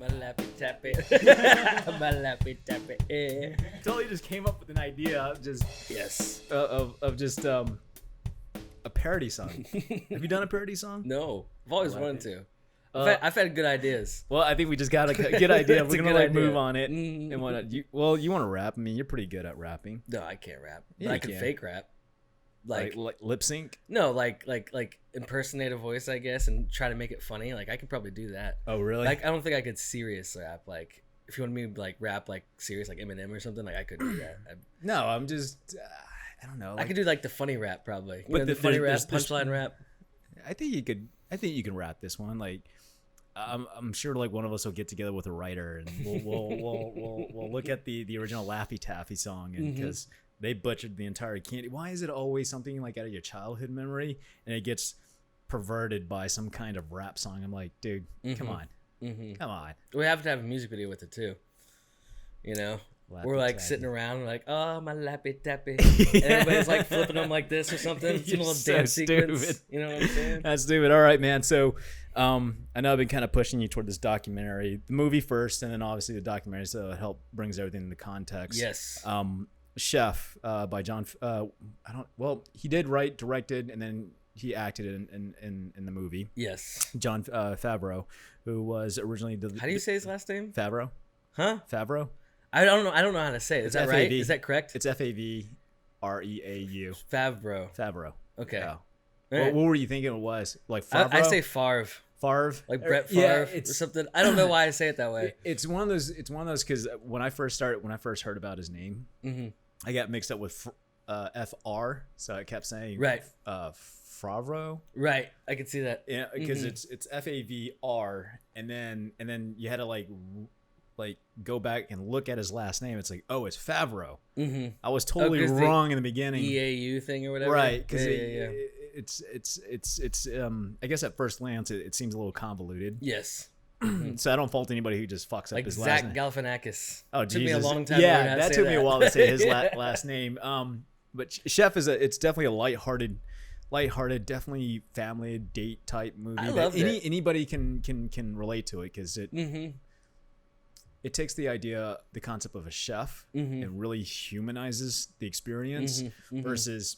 My lappy tappy. My lappy tappy. Yeah. Totally just came up with an idea of just Yes. of just a parody song. Have you done a parody song? No. I've always Lappy. wanted to. I've had good ideas. Well, I think we just got a good idea. It's We're a gonna good like idea. move on it Mhm. and whatnot. You want to rap? I mean, you're pretty good at rapping. No, I can't rap. Yeah, But I you can can. fake rap. Like lip sync. no, like impersonate a voice, I guess, and try to make it funny. Like I could probably do that. Oh, really? Like I don't think I could serious rap. Like if you want me to like rap like serious like Eminem or something, like I couldn't do that. No, I'm just. I don't know. I could do like the funny rap probably. You But know, the funny rap, there's- punchline rap. I think you could. I think you can rap this one. Like, I'm sure like one of us will get together with a writer and we'll look at the original Laffy Taffy song, and because they butchered the entire candy. Why is it always something like out of your childhood memory and it gets perverted by some kind of rap song? I'm like, dude, come on, come on. We have to have a music video with it too. You know, Lappy we're like tappy. sitting around like, oh my lappy tappy, and everybody's like flipping them like this or something. Some You're little so dance sequence. stupid. You know what I'm saying? That's stupid. All right, man. So, I know I've been kind of pushing you toward this documentary, the movie first, and then obviously the documentary, so it help brings everything into context. Yes. Chef by John. He did write, directed, and then he acted in the movie. Yes. John Favreau, who was originally How do you say his last name? Favreau? Huh? Favreau. I don't know. I don't know how to say it. Is It's that right? F-A-V. Is that correct? It's Favreau. Favreau. Okay. Yeah. All right. What were you thinking it was? Like Favreau? I say Favre. Favre. Like Brett Favre or something. I don't know why I say it that way. It's one of those because when I first heard about his name, I got mixed up with FR, so I kept saying Right. Favreau. Right. I can see that. Yeah, because it's Favr, and then you had to like go back and look at his last name. It's like, oh, it's Favreau. I was totally 'cause the wrong in the beginning. EAU thing or whatever. Right, because Yeah. it's I guess at first glance it seems a little convoluted. Yes. So I don't fault anybody who just fucks up Like his Zach last name. Galifianakis. Oh, Took Jesus. me a long time to learn how Yeah, to that say took me a while to say his Yeah. last name. But Chef it's definitely a lighthearted, definitely family date type movie. I that loved it. Anybody can relate to it because it takes the concept of a chef and really humanizes the experience versus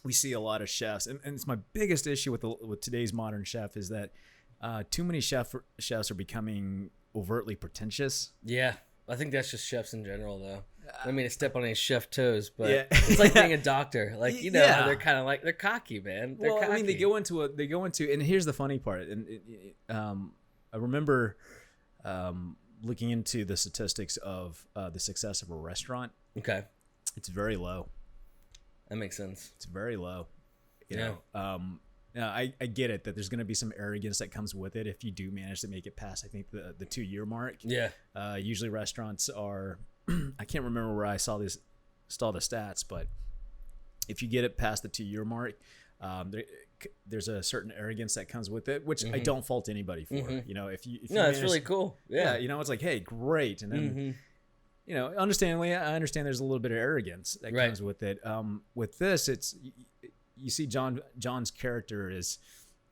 we see a lot of chefs, and it's my biggest issue with today's modern chef is that too many chefs are becoming overtly pretentious. Yeah. I think that's just chefs in general, though. I mean, to step on any chef toes, but Yeah. it's like being a doctor. Like, you know, Yeah. they're kind of like, they're cocky, man. They're Well, cocky. I mean, they go into, and here's the funny part. And I remember looking into the statistics of the success of a restaurant. Okay. It's very low. That makes sense. It's very low. You Yeah. know, I get it that there's going to be some arrogance that comes with it if you do manage to make it past, I think, the 2-year mark. Yeah. Usually restaurants are, I can't remember where I saw the stats, but if you get it past the 2-year mark, there's a certain arrogance that comes with it, which I don't fault anybody for. You know, if you No, it's manage- really cool. Yeah. you know, it's like, hey, great, and then you know, understandably, I understand there's a little bit of arrogance that Right. comes with it. With this, it's you see John's character is,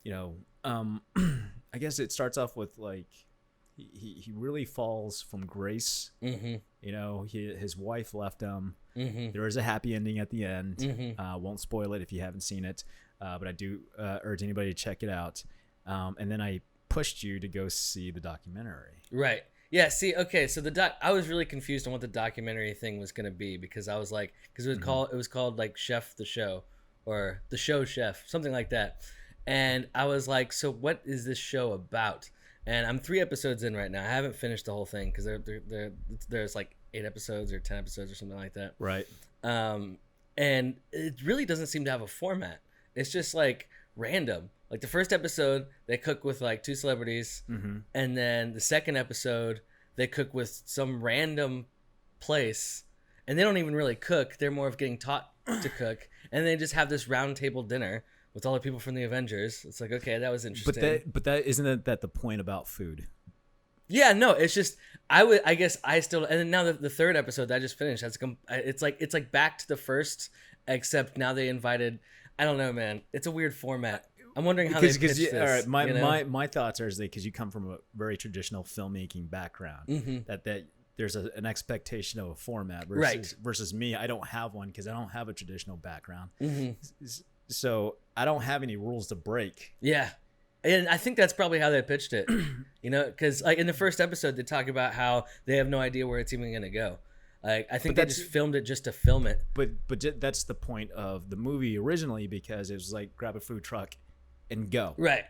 you know, I guess it starts off with like he really falls from grace. You know, his wife left him. There is a happy ending at the end. Won't spoil it if you haven't seen it, but I do urge anybody to check it out. And then I pushed you to go see the documentary. Right. Yeah. See. Okay. So I was really confused on what the documentary thing was gonna be because I was like, because it was called like Chef the Show, or The Show Chef, something like that. And I was like, so what is this show about? And I'm 3 episodes in right now. I haven't finished the whole thing because there's like 8 episodes or 10 episodes or something like that. Right. And it really doesn't seem to have a format. It's just like random. Like the first episode, they cook with like 2 celebrities, and then the second episode, they cook with some random place, and they don't even really cook. They're more of getting taught to cook, and they just have this round table dinner with all the people from the Avengers. It's like, okay, that was interesting. But that isn't that the point about food? Yeah, no, it's just I guess I still, and then now the third episode that I just finished, it's like back to the first, except now they invited. I don't know, man. It's a weird format. I'm wondering how they pitched this. All right, my thoughts are because you come from a very traditional filmmaking background, that there's an expectation of a format versus me. I don't have one because I don't have a traditional background. So I don't have any rules to break. Yeah. And I think that's probably how they pitched it, because like in the first episode, they talk about how they have no idea where it's even going to go. Like, I think they just filmed it just to film it. But that's the point of the movie originally, because it was like grab a food truck and go. Right.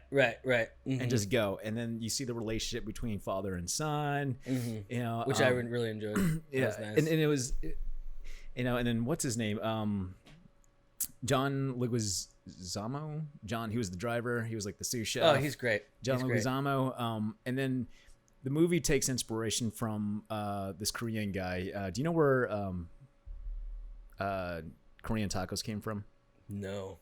And just go. And then you see the relationship between father and son, which I really enjoyed. Yeah. Was nice. And it was, and then what's his name? John Leguizamo. John, he was the driver. He was like the sous chef. Oh, he's great. John Leguizamo. And then the movie takes inspiration from this Korean guy. Do you know where Korean tacos came from? No.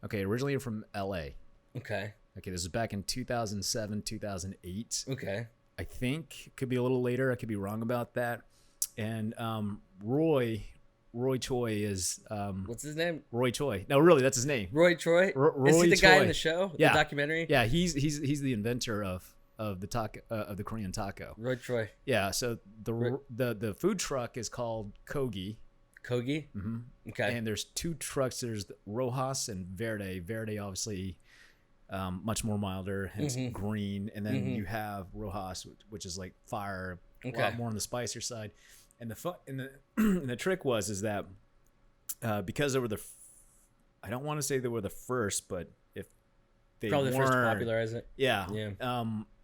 Okay, originally from L.A. Okay, this is back in 2007, 2008. Okay. I think. Could be a little later. I could be wrong about that. And Roy Choi is what's his name? Roy Choi. No, really, that's his name. Roy Choi. Roy is he the Choi. guy in the show? Yeah. The documentary. Yeah, he's the inventor of the taco of the Korean taco. Roy Choi. Yeah. So the food truck is called Kogi. Kogi. Mm-hmm. Okay. And there's two trucks. There's Rojas and Verde. Verde, obviously, much more milder, hence green. And then you have Rojas, which is like fire, a lot more on the spicier side. And the trick is that because they were I don't want to say they were the first, but if they probably the first to weren't, popularize it. Yeah.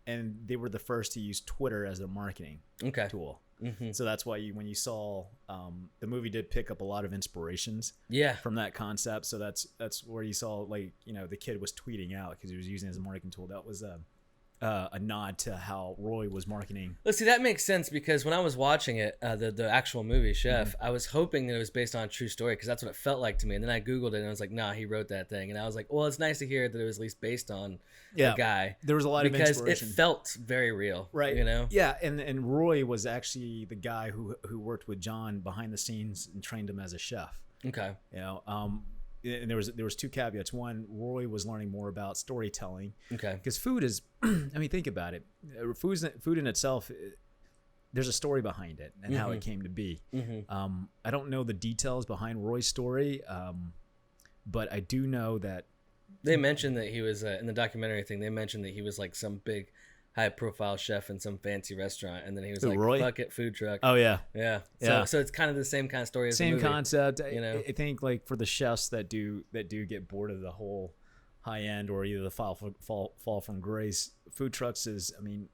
And they were the first to use Twitter as their marketing tool. So that's why when you saw the movie did pick up a lot of inspirations from that concept. So that's where you saw, like, the kid was tweeting out because he was using it as a marketing tool. That was a nod to how Roy was marketing. Let's see, that makes sense because when I was watching it, the actual movie Chef, I was hoping that it was based on a true story because that's what it felt like to me. And then I Googled it and I was like, nah, he wrote that thing. And I was like, well, it's nice to hear that it was at least based on a guy. There was a lot of inspiration. Because it felt very real. Right. Yeah, and Roy was actually the guy who worked with John behind the scenes and trained him as a chef. Okay. And there was two caveats. One, Roy was learning more about storytelling. Okay. Because food is, I mean, think about it. Food in itself, there's a story behind it and how it came to be. I don't know the details behind Roy's story, but I do know that they mentioned that he was in the documentary thing. They mentioned that he was like some big, high-profile chef in some fancy restaurant, and then he was like, Roy? "Fuck it, food truck." Oh yeah. So it's kind of the same kind of story as the movie. Same concept. I think like for the chefs that do get bored of the whole high end or either the fall from grace, food trucks is. I mean,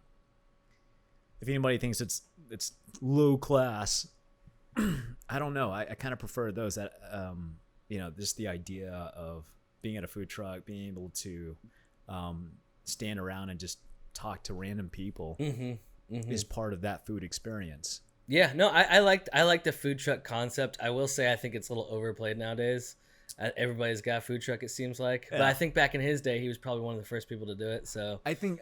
if anybody thinks it's low class, I don't know. I kind of prefer those that just the idea of being at a food truck, being able to stand around and just talk to random people is part of that food experience. Yeah, no, I like the food truck concept. I will say I think it's a little overplayed nowadays. Everybody's got a food truck, it seems like. Yeah. But I think back in his day, he was probably one of the first people to do it. So I think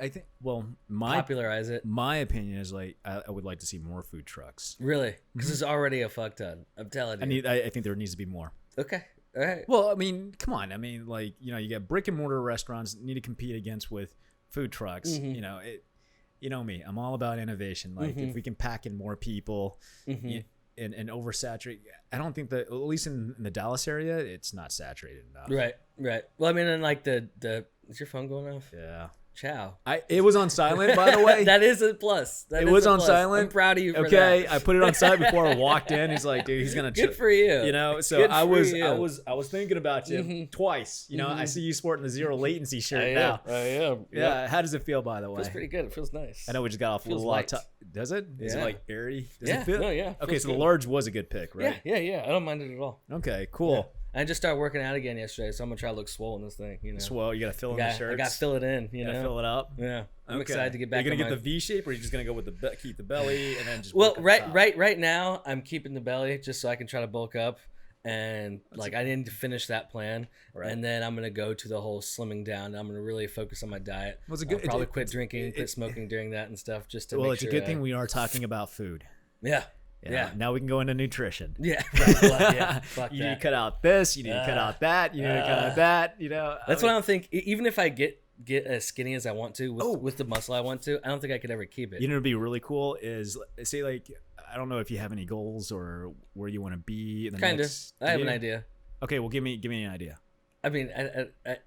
popularize it. My opinion is like I would like to see more food trucks. Really? Because there's already a fuck ton. I'm telling you. I think there needs to be more. Okay. All right. Well, I mean, come on. I mean, like, you got brick and mortar restaurants need to compete against with food trucks. You know me, I'm all about innovation. Like if we can pack in more people and oversaturate, I don't think that, at least in the Dallas area, it's not saturated enough. Right. Well, I mean, and like is your phone going off? Yeah. Ciao. It was on silent, by the way. That is a plus. It was on silent. I'm proud of you for that. Okay, I put it on silent before I walked in. He's like, dude, he's gonna. Good for you. So I was thinking about you twice. I see you sporting the zero latency shirt now. I am. Yeah. How does it feel, by the way? Feels pretty good. It feels nice. I know we just got off a little lot. Does it? Is it like airy? Does it feel? No, yeah. Okay, so the large was a good pick, right? Yeah. I don't mind it at all. Okay, cool. Yeah. I just started working out again yesterday, so I'm gonna try to look swole in this thing. Swole. You gotta fill in the shirts. I gotta fill it in. You know, fill it up. Yeah, I'm excited to get back. Are you gonna get the V shape, or are you just gonna go with keep the belly and then just? Well, right now I'm keeping the belly just so I can try to bulk up, and I need to finish that plan, and then I'm gonna go to the whole slimming down. I'm gonna really focus on my diet. Well, I'll probably quit drinking, quit smoking during that and stuff, just to. Well, it's a good thing we are talking about food. Yeah. Yeah. Now we can go into nutrition. Yeah. Right. Well, yeah. Fuck You need that. to cut out this. You need to cut out that. You need to cut out that. You know. That's what I don't think. Even if I get as skinny as I want to with the muscle I want to, I don't think I could ever keep it. You know, what'd be really cool is say like I don't know if you have any goals or where you want to be in the next. I have an idea. Okay, well give me an idea. I mean,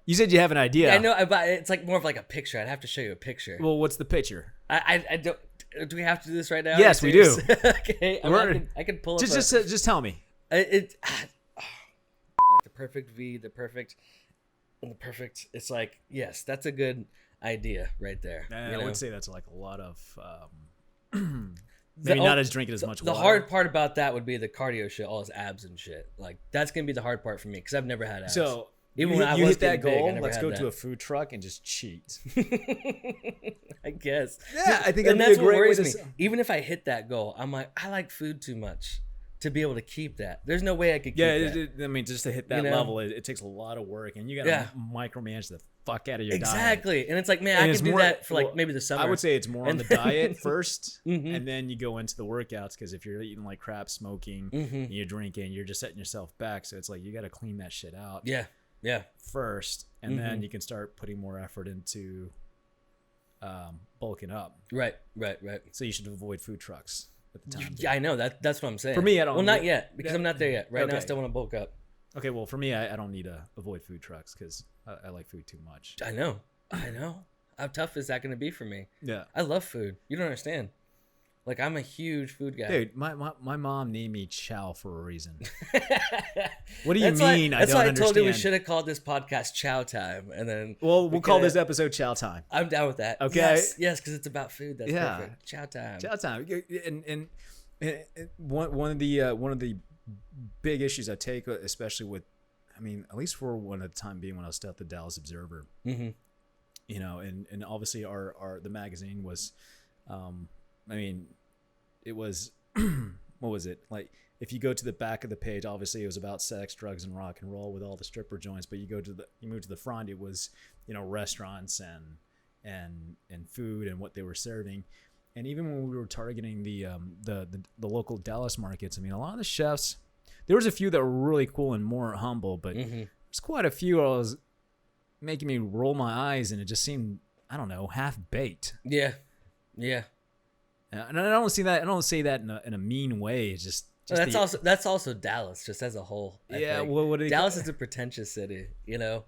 you said you have an idea. Yeah, I know, but it's like more of like a picture. I'd have to show you a picture. Well, what's the picture? I don't. Do we have to do this right now? Yes, we do. Okay, I can pull up. Just tell me. Like the perfect V, the perfect. It's like, yes, that's a good idea right there. I would say that's like a lot of. Maybe not as drinking as much water. The hard part about that would be the cardio shit, all his abs and shit. Like that's gonna be the hard part for me because I've never had abs. So even you, when I you was hit that goal, big, let's go to a food truck and just cheat. I guess. Yeah, I think and that'd that's be a what great worries way me. to. Even if I hit that goal, I'm like, I like food too much to be able to keep that. There's no way I could keep that. I mean, just to hit that level, it takes a lot of work, and you gotta micromanage the fuck out of your diet. Exactly, and it's like, man, I can do that for like maybe the summer. I would say it's more on the diet first, and then you go into the workouts because if you're eating like crap, smoking, and you're drinking, you're just setting yourself back. So it's like you got to clean that shit out. Yeah. First, and then you can start putting more effort into bulking up. Right. So you should avoid food trucks at the time. Yeah, I know that's what I'm saying. For me, I don't. Well, not yet because I'm not there yet. Right now, I Okay. still want to bulk up. Okay, well, for me, I don't need to avoid food trucks because I like food too much. I know. How tough is that going to be for me? Yeah. I love food. You don't understand. Like, I'm a huge food guy. Dude, my mom named me Chow for a reason. What do you That's mean? Why, I that's don't why I understand. told you we should have called this podcast Chow Time, and then Well, we'll call this episode Chow Time. I'm down with that. Okay. Yes, because it's about food. That's perfect. Chow Time. Chow Time. And one of the big issues I take, especially with, I mean, at least for one at the time being when I was still at the Dallas Observer, you know, and obviously the magazine was, I mean, it was, what was it? Like, if you go to the back of the page, obviously it was about sex, drugs, and rock and roll with all the stripper joints. But you move to the front, it was, you know, restaurants and food and what they were serving. And even when we were targeting the local Dallas markets, I mean, a lot of the chefs, there was a few that were really cool and more humble, but there's quite a few I was making me roll my eyes, and it just seemed, I don't know, half baked. Yeah. And I don't see that. I don't say that in a mean way. It's just that's also Dallas, just as a whole. I think. Well, Dallas is a pretentious city, you know.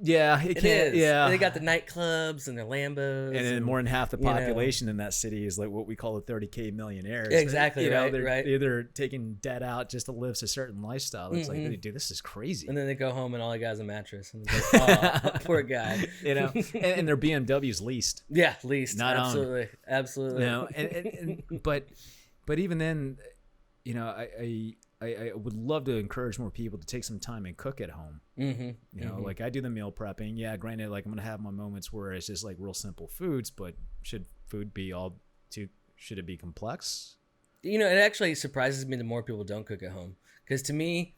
Yeah, it is. Yeah, they got the nightclubs and their Lambos, and then more than half the population in that city is like what we call the 30K millionaires. Exactly, they're either taking debt out just to live a certain lifestyle. It's like, dude, this is crazy. And then they go home and all they got is a mattress. And like, oh, poor guy. You know, and their BMWs leased. Yeah, leased. Not absolutely, owned. absolutely. You know, and but even then, you know, I would love to encourage more people to take some time and cook at home. You know, like I do the meal prepping. Yeah, granted, like I'm gonna have my moments where it's just like real simple foods, but should food be should it be complex? You know, it actually surprises me the more people don't cook at home, because to me,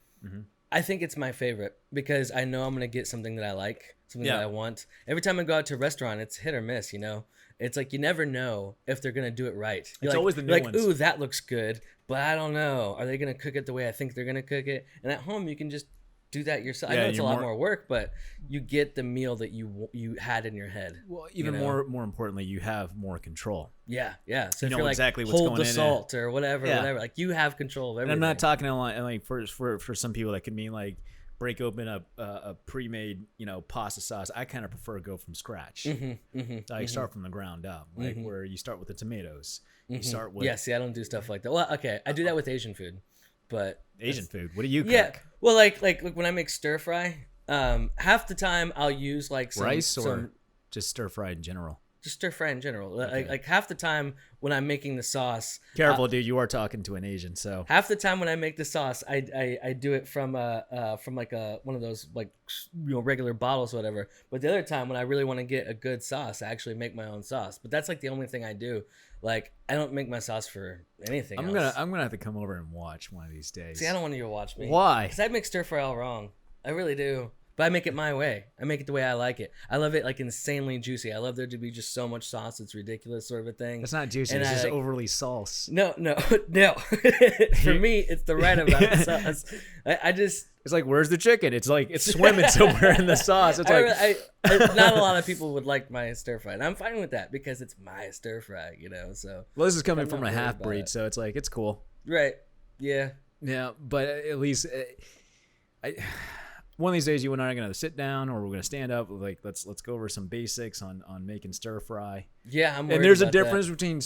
I think it's my favorite because I know I'm gonna get something that I like, something that I want. Every time I go out to a restaurant, it's hit or miss. You know, it's like you never know if they're gonna do it right. It's always the new ones. Ooh, that looks good, but I don't know. Are they gonna cook it the way I think they're gonna cook it? And at home, you can just do that yourself. I know it's a lot more work, but you get the meal that you had in your head. Well, even more importantly, you have more control. Yeah. So you know you're exactly like, what's hold going the in salt or whatever. Like you have control of everything. And I'm not talking like for some people that could mean like break open a pre-made, you know, pasta sauce. I kind of prefer to go from scratch. So I start from the ground up, like where you start with the tomatoes. You start with I don't do stuff like that. Well, okay, I do that with Asian food, but Asian food. What do you cook? Yeah, well, like when I make stir fry, half the time I'll use like some rice or just stir fry in general. Just stir fry in general. Okay. Like half the time when I'm making the sauce. Careful, dude. You are talking to an Asian, so. Half the time when I make the sauce, I do it from like one of those like, you know, regular bottles or whatever. But the other time when I really want to get a good sauce, I actually make my own sauce. But that's like the only thing I do. Like I don't make my sauce for anything else. I'm gonna have to come over and watch one of these days. See, I don't want you to watch me. Why? Because I make stir fry all wrong. I really do. But I make it my way. I make it the way I like it. I love it like insanely juicy. I love there to be just so much sauce. It's ridiculous sort of a thing. It's not juicy. It's just overly sauce. No. For me, it's the right amount of sauce. I just... It's like, where's the chicken? It's like, it's swimming somewhere in the sauce. It's not a lot of people would like my stir fry. And I'm fine with that because it's my stir fry, so... Well, this is coming from a half-breed, so it's like, it's cool. Right. Yeah. Yeah, but at least... one of these days, you and I are gonna sit down, or we're gonna stand up. Like, let's go over some basics on making stir fry. Yeah, I'm worried and there's about a difference that. between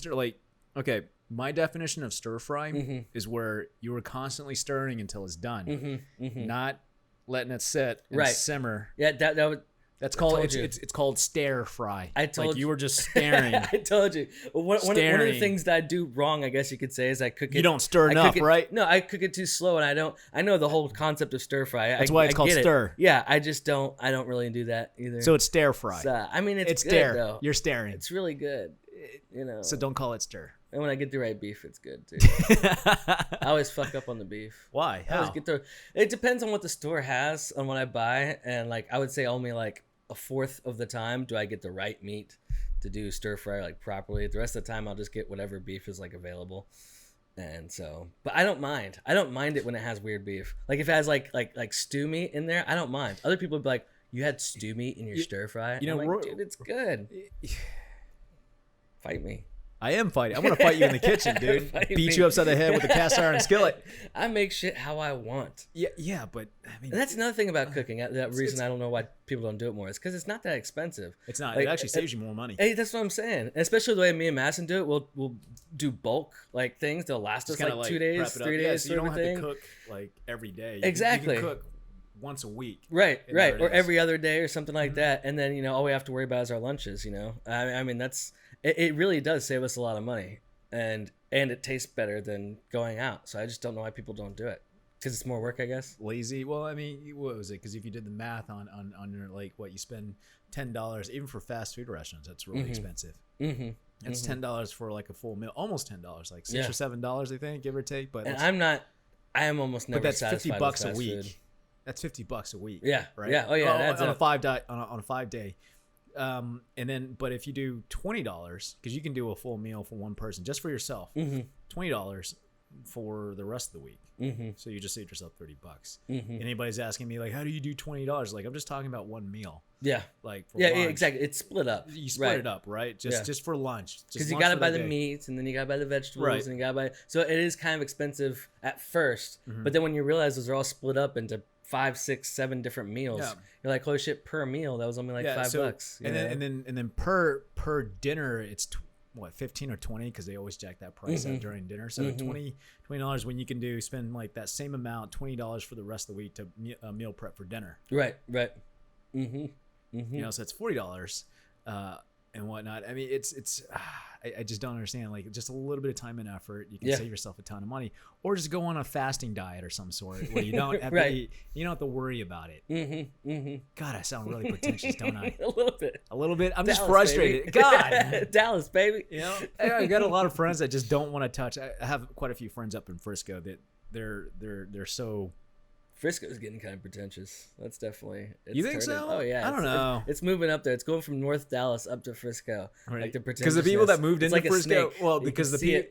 okay, my definition of stir fry is where you are constantly stirring until it's done, not letting it sit and simmer. Yeah, that would. That's called it's called stare fry. I told you were just staring. I told you. One of the things that I do wrong, I guess you could say, is I cook it. You don't stir enough, right? No, I cook it too slow, and I don't. I know the whole concept of stir fry. That's why it's called stir. Yeah, I just don't. I don't really do that either. So it's stare fry. I mean, it's good stare. though. You're staring. It's really good. So don't call it stir. And when I get the right beef, it's good too. I always fuck up on the beef. Why? How? It depends on what the store has, on what I buy, and like I would say only like a fourth of the time do I get the right meat to do stir fry like properly. The rest of the time I'll just get whatever beef is like available. And so, but I don't mind. I don't mind it when it has weird beef. Like if it has like stew meat in there, I don't mind. Other people would be like, "You had stew meat in your stir fry?" I'm like, dude, it's good. Fight me. I am fighting. I want to fight you in the kitchen, dude. Beat you upside the head with a cast iron skillet. I make shit how I want. Yeah, but I mean, and that's another thing about cooking. That reason I don't know why people don't do it more is because it's not that expensive. It's not. It actually saves you more money. Hey, that's what I'm saying. And especially the way me and Madison do it. We'll do bulk like things. They'll last us like 2 days, 3 days. So you don't have to cook like every day. Exactly. You can cook once a week. Right. Or every other day or something like that. And then all we have to worry about is our lunches. I mean that's it. Really does save us a lot of money. And it tastes better than going out. So I just don't know why people don't do it. Because it's more work, I guess. Lazy. Well, I mean, what was it? Because if you did the math on your like what you spend $10 even for fast food restaurants, that's really expensive. It's $10 for like a full meal, almost $10, like $6 or $7, I think, give or take. But I am almost never. But that's satisfied $50 with a week. food. That's $50 a week. Yeah. Right. Yeah. Oh yeah. On a 5 day. And then, but if you do $20, because you can do a full meal for one person just for yourself, $20 for the rest of the week. So you just saved yourself $30. Anybody's asking me like, how do you do $20? Like, I'm just talking about one meal. Yeah. Like for lunch. Yeah, exactly. It's split up. You split it up, right? Just for lunch. Because you gotta buy the meats, and then you gotta buy the vegetables, and you gotta buy. So it is kind of expensive at first, but then when you realize those are all split up into 5, 6, 7 different meals, you're like, holy shit! Per meal, that was only like $5. And then per dinner, it's what, 15 or 20, because they always jack that price up during dinner. So $20 when you can spend like that same amount, $20 for the rest of the week to meal prep for dinner. Right. So it's $40 and whatnot. I mean, it's I just don't understand. Like, just a little bit of time and effort, you can save yourself a ton of money, or just go on a fasting diet or some sort where you don't have to eat, you don't have to worry about it. God, I sound really pretentious, don't I? A little bit. I'm Dallas, just frustrated. Baby. God, Dallas, baby. I got a lot of friends that just don't want to touch. I have quite a few friends up in Frisco that they're so. Frisco's getting kind of pretentious. That's definitely. You think so? Oh yeah. I don't know. It's moving up there. It's going from North Dallas up to Frisco. Right. Like the because the people that moved into like Frisco, well, because the people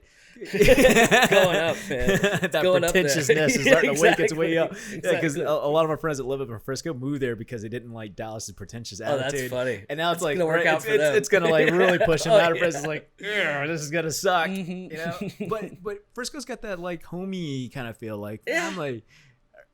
going up, man. That going pretentiousness is starting to wake its way up. Exactly. Yeah, because a lot of our friends that live up in Frisco moved there because they didn't like Dallas's pretentious attitude. Oh, that's funny. And now it's like gonna work out for them. It's gonna like really push them out of Frisco. It's like, this is gonna suck, But Frisco's got that like homey kind of feel, like family.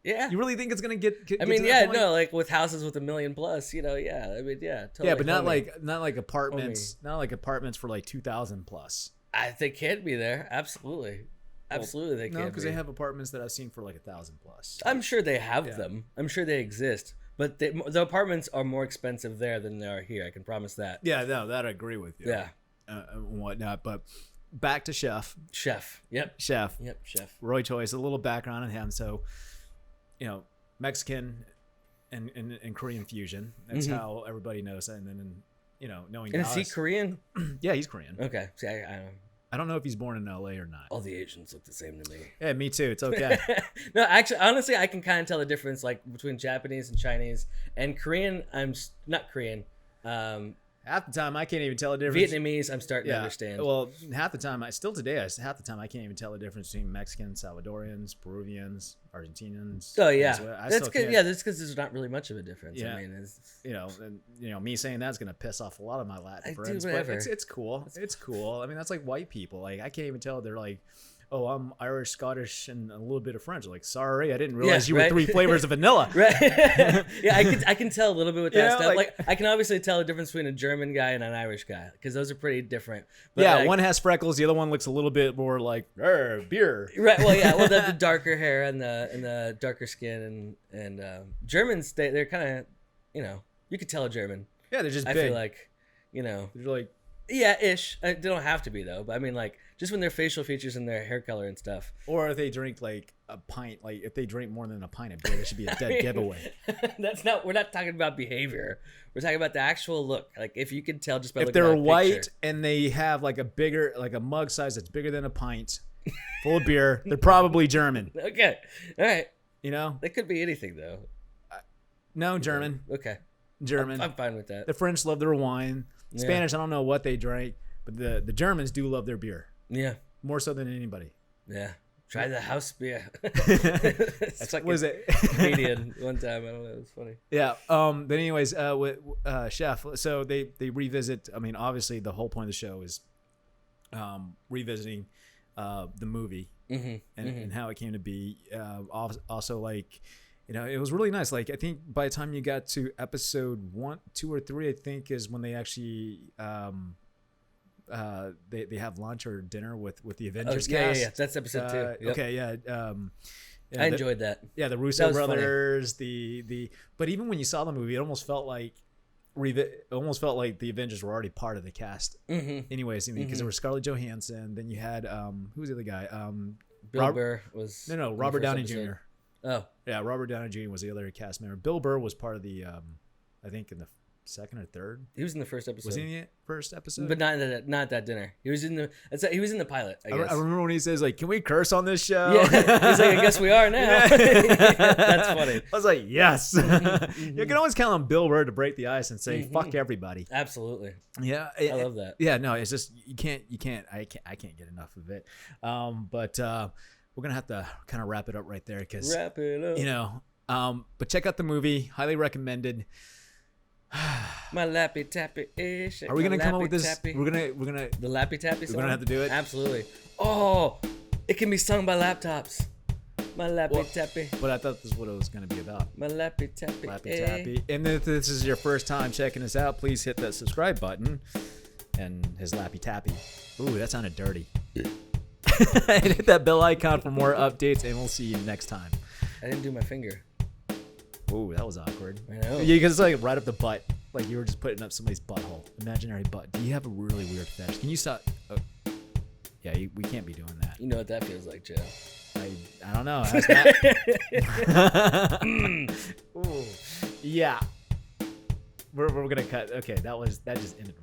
Yeah. You really think it's gonna get I mean, to that point? no, like with houses with $1 million plus, I mean, totally. Yeah, but not like apartments, not like apartments for like 2,000 plus. They can be there, absolutely, they can. No, because they have apartments that I've seen for like 1,000 plus. I'm sure they have them. I'm sure they exist, but the apartments are more expensive there than they are here. I can promise that. Yeah, no, that I agree with you. Yeah, and whatnot. But back to Chef. Yep. Chef. Roy Choice. A little background on him. So, Mexican and Korean fusion. That's how everybody knows that. And then, knowing And Dallas. is he Korean? Yeah, he's Korean. Okay. See, I don't know. I don't know if he's born in LA or not. All the Asians look the same to me. Yeah, me too. It's okay. No, actually, honestly, I can kind of tell the difference, like between Japanese and Chinese and Korean. Not Korean. Half the time I can't even tell the difference. Vietnamese, I'm starting to understand. Well, half the time half the time I can't even tell the difference between Mexicans, Salvadorians, Peruvians, Argentinians. Oh yeah, Venezuela. that's good. Yeah, that's because there's not really much of a difference. Yeah. I mean, me saying that's gonna piss off a lot of my Latin friends. Whatever. But it's cool. It's cool. I mean, that's like white people. Like I can't even tell. They're like, oh, I'm Irish, Scottish, and a little bit of French. Like, sorry, I didn't realize you were 3 flavors of vanilla. Right. Yeah, I can tell a little bit with that stuff. Like, I can obviously tell the difference between a German guy and an Irish guy because those are pretty different. But one has freckles, the other one looks a little bit more like beer. Right. Well, yeah. Well, the darker hair and the darker skin and Germans, they're kind of, you could tell a German. Yeah, they're just big. I feel like, they're like. Yeah, ish. They don't have to be though, but I mean, like, just when their facial features and their hair color and stuff. Or if they drink like a pint, like if they drink more than a pint of beer, that should be a dead giveaway. We're not talking about behavior. We're talking about the actual look. Like if you can tell just by if looking at they're a white picture. and they have like a mug size that's bigger than a pint, full of beer, they're probably German. Okay, all right. They could be anything though. No, German. Okay, German. I'm fine with that. The French love their wine. Spanish, I don't know what they drank, but the Germans do love their beer. Yeah. More so than anybody. Yeah. Try the house beer. That's like, what is it? Comedian one time. I don't know. It was funny. Yeah. But anyways, with Chef, so they revisit. I mean, obviously, the whole point of the show is revisiting the movie and how it came to be. Also, like, it was really nice. Like, I think by the time you got to episode 1, 2, or 3, I think is when they actually they have lunch or dinner with the Avengers cast. Yeah. That's episode 2. Yep. Okay, yeah. I enjoyed that. Yeah, the Russo brothers. Funny. But even when you saw the movie, it almost felt like the Avengers were already part of the cast. Anyways, because there was Scarlett Johansson. Then you had who was the other guy? Bill Burr was Robert Downey Jr. Oh yeah, Robert Downey Jr. was the other cast member. Bill Burr was part of the I think in the second or third. He was in the first episode. Was he in the first episode? But not that dinner. He was in the pilot. I guess. I remember when he says like, "Can we curse on this show?" Yeah, he's like, "I guess we are now." That's funny. I was like, "Yes." You can always count on Bill Burr to break the ice and say, "Fuck everybody." Absolutely. Yeah, I love that. Yeah, no, it's just I can't get enough of it. But we're gonna have to kind of wrap it up right there because wrap it up. But check out the movie. Highly recommended. My lappy tappy ish. Are we gonna come up with this? Tappy. We're gonna the lappy tappy song. We're gonna have to do it. Absolutely. Oh, it can be sung by laptops. My lappy tappy. But I thought this is what it was gonna be about. My lappy tappy. Lappy tappy. And if this is your first time checking us out, please hit that subscribe button and his lappy tappy. Ooh, that sounded dirty. And hit that bell icon for more updates, and we'll see you next time. I didn't do my finger. Ooh, that was awkward. I know. Yeah, because it's like right up the butt. Like you were just putting up somebody's butthole. Imaginary butt. Do you have a really weird fetish? Can you stop? Oh. Yeah, we can't be doing that. You know what that feels like, Joe. I don't know. Ooh. Yeah. We're gonna cut. Okay, that just ended